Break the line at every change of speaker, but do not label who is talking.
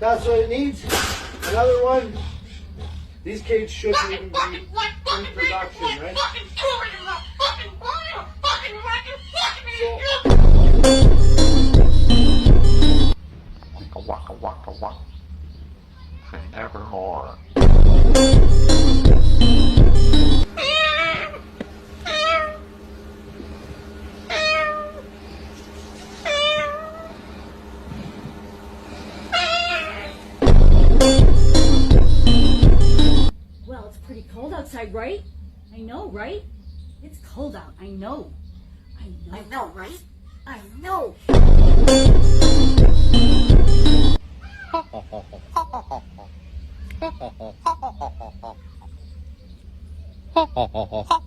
That's what it needs. Another one. These cages shouldn't even be in production, right?
Waka waka waka. Say nevermore.
Well, it's pretty cold outside, right? I know, right? It's cold out. I know. I know, right? I know.
Ha ha ha ha.